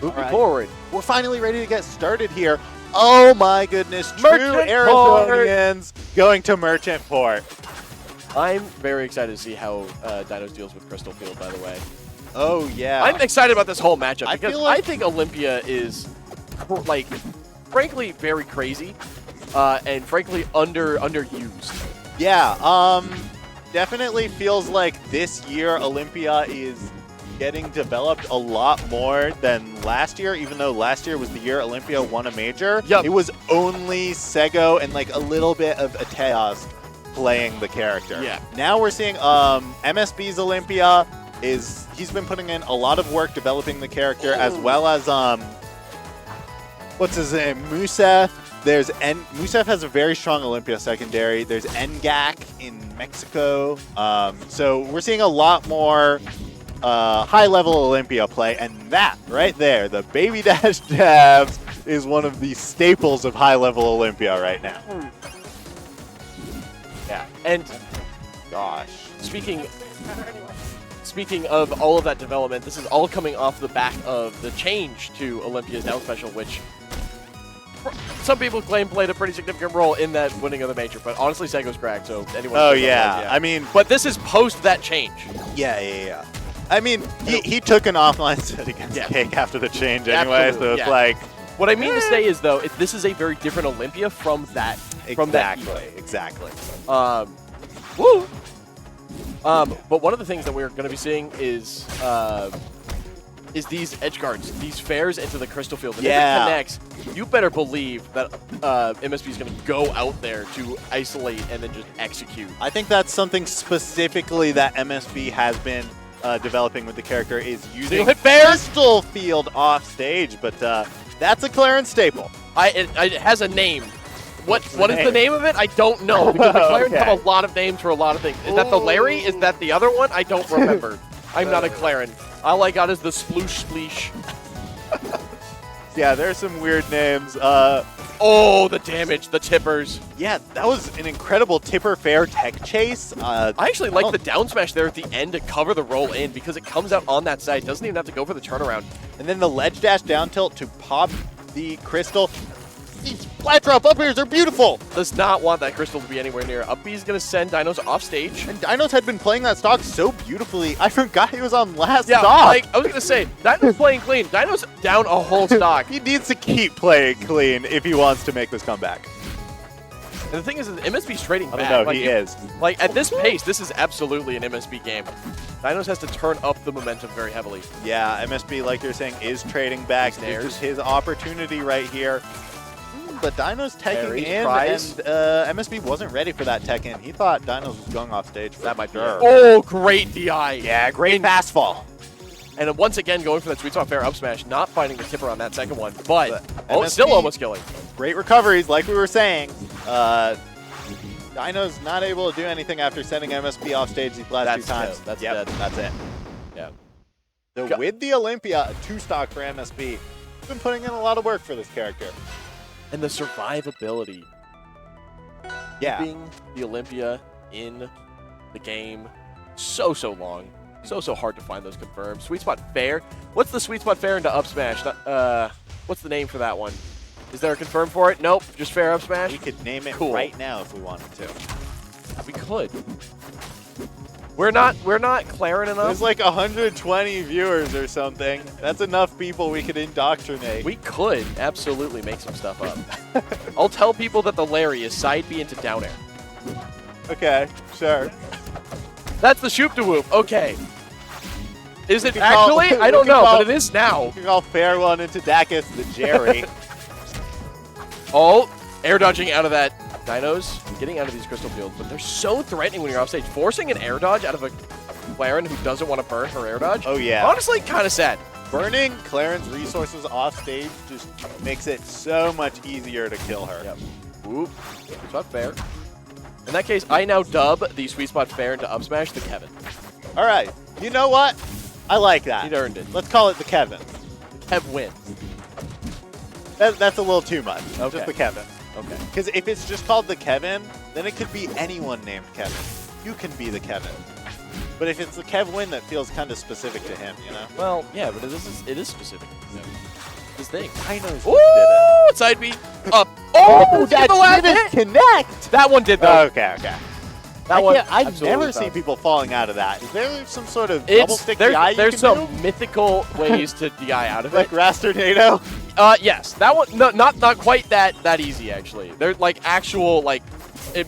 Moving forward. We're finally ready to get started here. Oh my goodness, true Merchant Arizonians going to Merchant Port. I'm very excited to see how Dinos deals with Crystal Field, by the way. Oh, yeah. I'm excited about this whole matchup I because feel like I think Olympia is, like, frankly, very crazy and, frankly, underused. Yeah, definitely feels like this year Olympia is getting developed a lot more than last year, even though last year was the year Olympia won a major. Yep. It was only Sego and like a little bit of Ateos playing the character. Yeah. Now we're seeing MSB's Olympia he's been putting in a lot of work developing the character, as well as what's his name? Musef. Musef has a very strong Olympia secondary. There's Ngak in Mexico. So we're seeing a lot more high-level Olympia play, and that right there, the Baby Dash Dabs, is one of the staples of high-level Olympia right now. Yeah, and Gosh. Speaking of all of that development, this is all coming off the back of the change to Olympia's down special, which some people claim played a pretty significant role in that winning of the major. But honestly, Sego's Kragg, so anyone. Oh yeah. I mean, but this is post that change. Yeah. I mean, he took an offline set against Cake after the change anyway, so it's like. What I mean to say is though, this is a very different Olympia from that. Exactly. Woo. But one of the things that we're going to be seeing is these edge guards, these fares into the crystal field. And if it connects, you better believe that MSB is going to go out there to isolate and then just execute. I think that's something specifically that MSB has been developing with the character, is using crystal field off stage, but that's a Clairen staple. It has a name. What is the name of it? I don't know, because the Clairen have a lot of names for a lot of things. Is that the Larry? Is that the other one? I don't remember. I'm not a Clairen. All I got is the Sploosh Spleesh. Yeah, there's some weird names. Oh, the damage, the tippers. Yeah, that was an incredible tipper fair tech chase. I actually like the down smash there at the end to cover the roll in, because it comes out on that side. Doesn't even have to go for the turnaround. And then the ledge dash down tilt to pop the crystal. These flat drop up airs are beautiful. Does not want that crystal to be anywhere near. Up B is going to send Dinos off stage. And Dinos had been playing that stock so beautifully. I forgot he was on last stock. Like, I was going to say, Dinos playing clean. Dinos down a whole stock. He needs to keep playing clean if he wants to make this comeback. And the thing is, MSB's trading back. I don't know, he is. Like, at this pace, this is absolutely an MSB game. Dinos has to turn up the momentum very heavily. Yeah, MSB, like you're saying, is trading back. This is his opportunity right here. But Dinos teching in, and MSB wasn't ready for that tech in. He thought Dinos was going off stage. That might be it. Oh, great DI. Yeah, great fast fall. And once again, going for that sweet spot fair up smash, not finding the tipper on that second one, but MSB, still almost killing. Great recoveries, like we were saying. Dino's not able to do anything after sending MSB off stage these last two times. That's dead. That's it. Yeah. So with the Olympia, a 2-stock for MSB. He's been putting in a lot of work for this character. And the survivability. Yeah. Keeping the Olympia in the game so long. So hard to find those confirmed. Sweet spot fair. What's the sweet spot fair into up smash? What's the name for that one? Is there a confirm for it? Nope, just fair up smash. We could name it right now if we wanted to. We could. We're not Clairen enough. There's like 120 viewers or something. That's enough people we could indoctrinate. We could absolutely make some stuff up. I'll tell people that the Larry is side B into down air. Okay, sure. That's the shoop to whoop. Okay. Is it actually? I don't know, but it is now. You can call fair one into Dacus the Jerry. Oh, air dodging out of that. Dinos getting out of these crystal fields, but they're so threatening when you're off stage. Forcing an air dodge out of a Clairen who doesn't want to burn her air dodge. Oh, yeah. Honestly, kind of sad. Burning Clairen's resources off stage just makes it so much easier to kill her. Yep. Whoop. It's not fair. In that case, I now dub the sweet spot fair into up smash the Kevin. All right. You know what? I like that. He earned it. Let's call it the Kevin. The Kev win. That's a little too much. Okay. Just the Kevin. Okay. Because if it's just called the Kevin, then it could be anyone named Kevin. You can be the Kevin. But if it's the Kev win, that feels kind of specific to him, you know? Well, yeah, but it is specific. Yeah. This thing. Dinos Ooh, did it. side B. Up. Oh, that the last didn't hit. connect! That one did, though. Okay. That one. I've absolutely never seen found. people falling out of that. Is there some sort of double stick DI you There's can some do? mythical ways to DI out of Like it. Rastornado? Yes, that one. No, not quite that easy actually. There's like actual like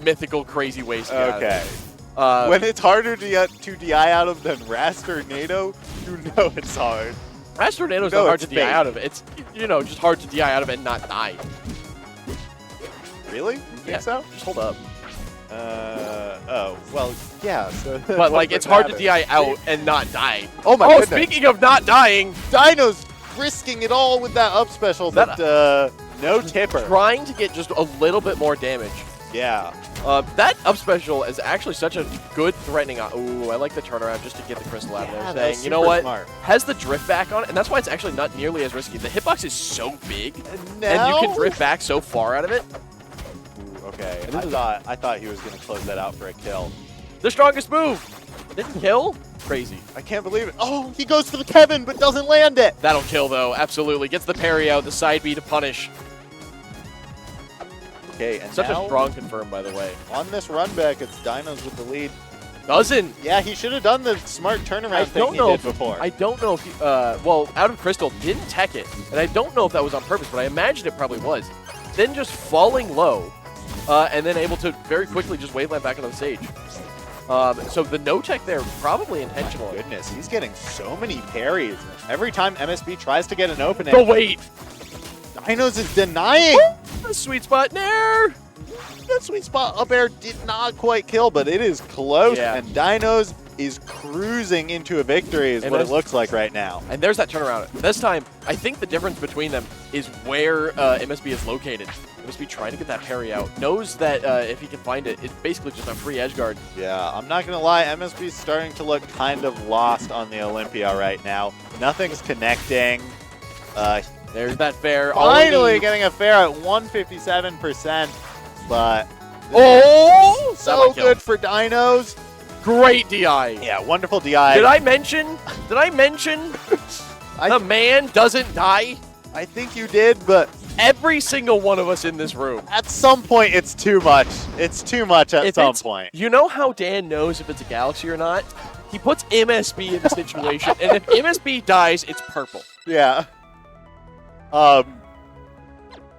mythical crazy ways to get out of Okay. it. When it's harder to DI out of than Rastornado, you know it's hard. Rastornado's No, not hard it's to DI fake. out of it. It's just hard to DI out of it and not die. Really? You think so? Just hold up. Oh, well, yeah. So But like it's hard to DI out and not die. Oh my goodness. Speaking of not dying, Dino's risking it all with that up special, but no tipper. trying to get just a little bit more damage. Yeah. That up special is actually such a good threatening. Ooh, I like the turnaround just to get the crystal out of Yeah, there. that was Saying, you know super what? smart. Has the drift back on it, and that's why it's actually not nearly as risky. The hitbox is so big, and Now? you can drift back so far out of it. Ooh, okay. And I thought he was going to close that out for a kill. The strongest move. Didn't kill? Crazy. I can't believe it. Oh, he goes for the Kevin, but doesn't land it. That'll kill, though. Absolutely. Gets the parry out, the side B to punish. Okay, and Such now, a strong confirm, by the way. on this run back, it's Dinos with the lead. Doesn't. Yeah, he should have done the smart turnaround thing he did before. I don't know if he, well, out of crystal didn't tech it, and I don't know if that was on purpose, but I imagine it probably was. Then just falling low, and then able to very quickly just waveland back onto the stage. So the no tech there probably intentional. Goodness, he's getting so many parries. Every time MSB tries to get an opening, The wait. Dinos is denying. The sweet spot there. That sweet spot up air did not quite kill, but it is close, Yeah. and Dinos is cruising into a victory is And what it there's- looks like right now. And there's that turnaround. This time, I think the difference between them is where MSB is located. MSB trying to get that parry out. Knows that if he can find it, it's basically just a free edge guard. Yeah, I'm not going to lie, MSB's starting to look kind of lost on the Olympia right now. Nothing's connecting. There's that fair. Finally getting a fair at 157%, but Oh! so good for Dinos. Great DI. Yeah, wonderful DI. Did I mention the man doesn't die? I think you did, but Every single one of us in this room. at some point it's too much. It's too much at some point. You know how Dan knows if it's a galaxy or not? He puts MSB in the situation, and if MSB dies, it's purple. Yeah.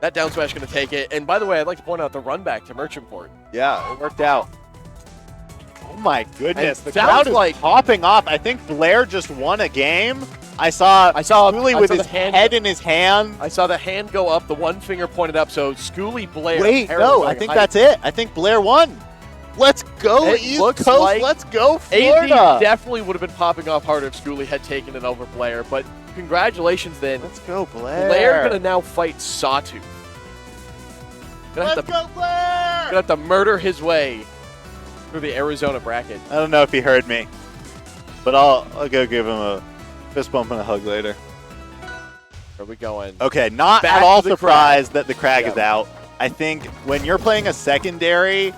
That down smash going to take it. And by the way, I'd like to point out the run back to Merchant Port. Yeah, it worked out. Oh my goodness, And the sounds crowd is like- popping off. I think Blair just won a game. I saw Schooly with the his hand- head in his hand. I saw the hand go up, the one finger pointed up, so Schooly Blair. Wait, apparently no, going I think height. that's it. I think Blair won. Let's go It East looks Coast. like Let's go AD Florida. definitely would have been popping off harder if Schooly had taken it over Blair, but congratulations then. Let's go Blair. Blair gonna now fight Sawtooth. Gonna Let's go Blair. gonna have to murder his way through the Arizona bracket. I don't know if he heard me, but I'll go give him a fist bump and a hug later. Where are we going? Okay, not Back at all to the surprised that the Kragg Yeah. is out. I think when you're playing a secondary,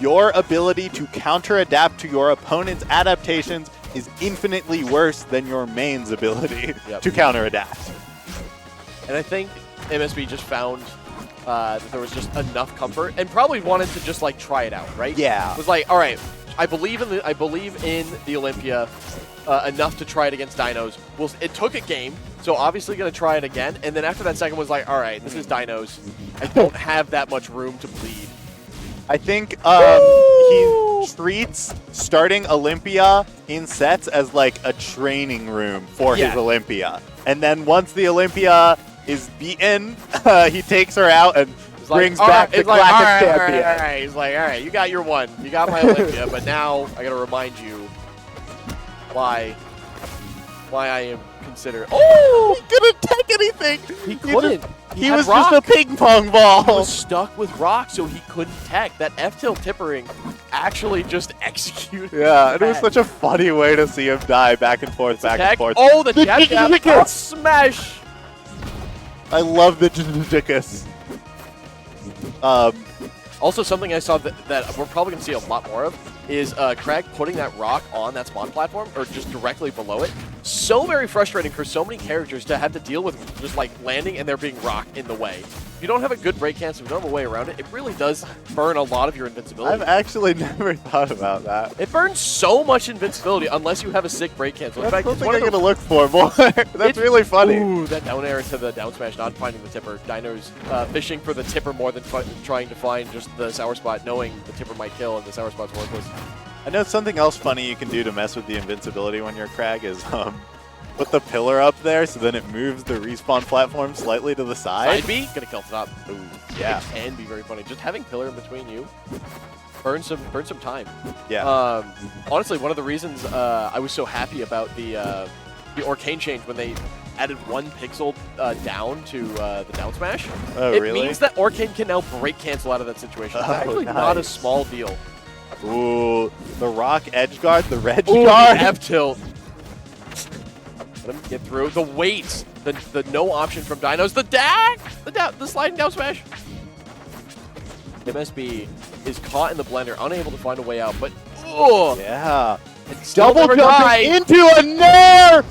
your ability to counter-adapt to your opponent's adaptations is infinitely worse than your main's ability Yep. to counter-adapt. And I think MSB just found that there was just enough comfort and probably wanted to just like try it out, right? Yeah. It was like, all right, I believe in the Olympia enough to try it against Dinos. Well, it took a game, so obviously going to try it again. And then after that second was like, all right, this is Dinos. I don't have that much room to bleed. I think he treats starting Olympia in sets as like a training room for his Yeah. Olympia. And then once the Olympia is beaten, he takes her out and It's like, brings all back right, the it's like, classic all right, champion. all right. He's like, all right, you got your one. You got my Olympia, but now I got to remind you why I am considered. Oh! He couldn't take anything. He couldn't. He had was rock. just a ping pong ball. He was stuck with rock, so he couldn't tech. That F-tilt tippering actually just executed. Yeah, and it was that. such a funny way to see him die back and forth, back and Tech. forth. Oh, the jab jab. Dickus. Oh, smash. I love the Dickus. Also, something I saw that we're probably going to see a lot more of is Kragg putting that rock on that spawn platform, or just directly below it. So very frustrating for so many characters to have to deal with just like landing and there being rock in the way. If you don't have a good break cancel, if you don't have a way around it, it really does burn a lot of your invincibility. I've actually never thought about that. It burns so much invincibility unless you have a sick break cancel. In That's fact, something I'm going to look for more. That's really funny. Ooh, that down air to the down smash, not finding the tipper. Dinos fishing for the tipper more than trying to find just the sour spot, knowing the tipper might kill and the sour spot's worthless. I know something else funny you can do to mess with the invincibility when you're Kragg is put the pillar up there so then it moves the respawn platform slightly to the side. Side B, gonna kill top. Ooh, yeah. It can be very funny. Just having pillar in between you burn some time. Yeah. Honestly, one of the reasons I was so happy about the Arcane change when they added 1 pixel down to the down smash. Oh, it really? means that Arcane can now break cancel out of that situation. It's actually not a small deal. Ooh, the rock edge guard, the red Ooh, guard. the F tilt. Let him get through. The weight, the no option from Dinos, the sliding down smash. MSB is caught in the blender, unable to find a way out, but Yeah. double jumping into a nair.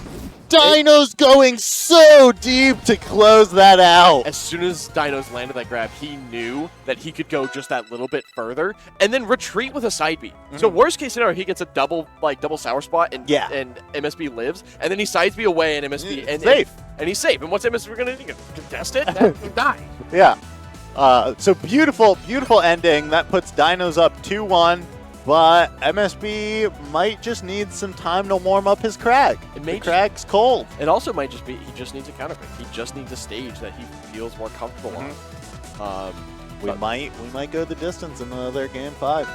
Dinos going so deep to close that out. As soon as Dinos landed that grab, he knew that he could go just that little bit further and then retreat with a side B. So worst case scenario, he gets a double sour spot and MSB lives, and then he sides B away and MSB safe. And he's safe. And what's MSB gonna do? Contest it? Die. Yeah. So beautiful, beautiful ending. That puts Dinos up 2-1. But MSB might just need some time to warm up his Kragg. Kragg's cold. It also might just be he just needs a counter pick. He just needs a stage that he feels more comfortable on. We might go the distance in another game 5.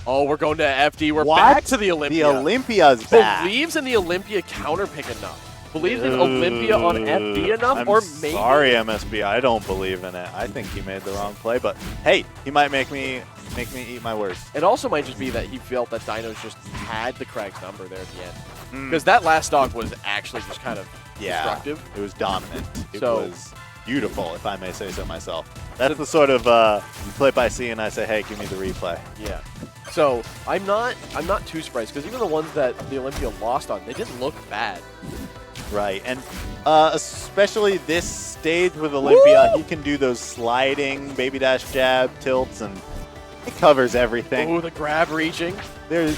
Oh, we're going to FD. We're back to the Olympia. The Olympia's back. Believes in the Olympia counter pick enough. Believes in Olympia on FD enough, or maybe. Sorry, MSB. I don't believe in it. I think he made the wrong play, but hey, he might make me eat my words. It also might just be that he felt that Dinos just had the Kragg's number there at the end. Because that last stock was actually just kind of destructive. It was dominant. It was beautiful, if I may say so myself. That's the sort of you play by C and I say, hey, give me the replay. Yeah. So I'm not too surprised, because even the ones that the Olympia lost on, they didn't look bad. Right, and especially this stage with Olympia, he can do those sliding baby dash jab tilts, and it covers everything. Ooh, the grab reaching. There's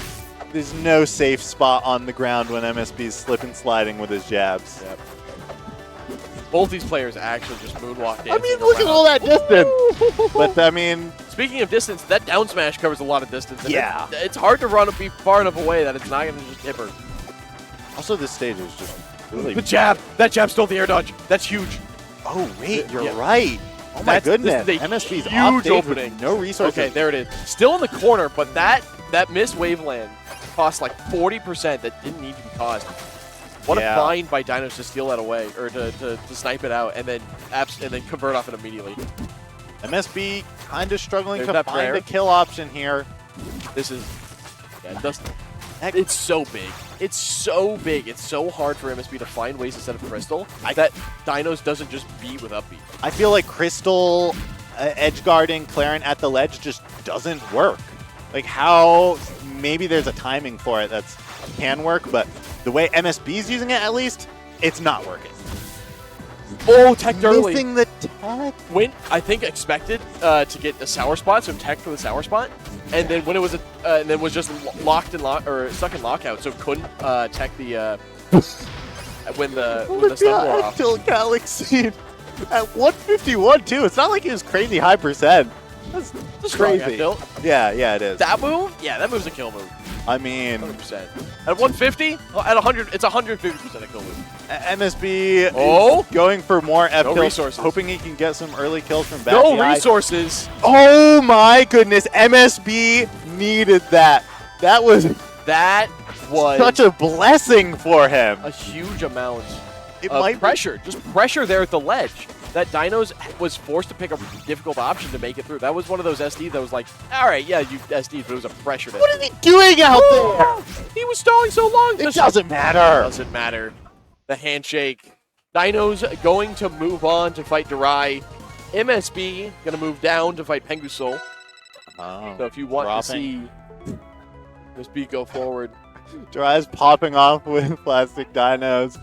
no safe spot on the ground when MSB's slip and sliding with his jabs. Yep. Both these players actually just moonwalked in. I mean, look at all that distance. But I mean, speaking of distance, that down smash covers a lot of distance. Yeah. It's hard to run and be far enough away that it's not going to just hit her. Also, this stage is just really... The jab! That jab stole the air dodge. That's huge. Oh, wait, you're right. Oh, my goodness. MSB's huge off stage opening. with no resources. Okay, there it is. Still in the corner, but that missed waveland cost like 40% that didn't need to be caused. What a find by Dinos to steal that away, or to snipe it out, and then convert off it immediately. MSB kind of struggling There's to find a kill option here. This is... Yeah, it's so big. It's so big. It's so hard for MSB to find ways to set up Crystal that Dinos doesn't just beat with upbeat. I feel like Crystal edge guarding Clairen at the ledge just doesn't work. Like how maybe there's a timing for it that can work, but the way MSB's using it, at least, it's not working. Oh, tech early. Missing the tech. Went, I think, expected to get a sour spot, so tech for the sour spot, and then when it was and then was just stuck in lockout, so couldn't tech the when the stun wore off. Until Galaxy at 151 too. It's not like it was crazy high percent. That's crazy. Yeah, it is. That move? Yeah, that move's a kill move. I mean, 100%. At 150? At 100, it's 150% a kill move. MSB is going for more F kills, resources. Hoping he can get some early kills from back. No resources. Oh my goodness, MSB needed that. That was such a blessing for him. A huge amount of pressure. Just pressure there at the ledge. That Dinos was forced to pick a difficult option to make it through. That was one of those SD that was like, all right, yeah, you SD, but it was a pressure. What is he doing out there? He was stalling so long. It doesn't matter. It doesn't matter. The handshake. Dinos going to move on to fight Durai. MSB going to move down to fight Pengu Soul. Oh, So if you want dropping. to see MSB go forward, Jiraiya's popping off with plastic dinos.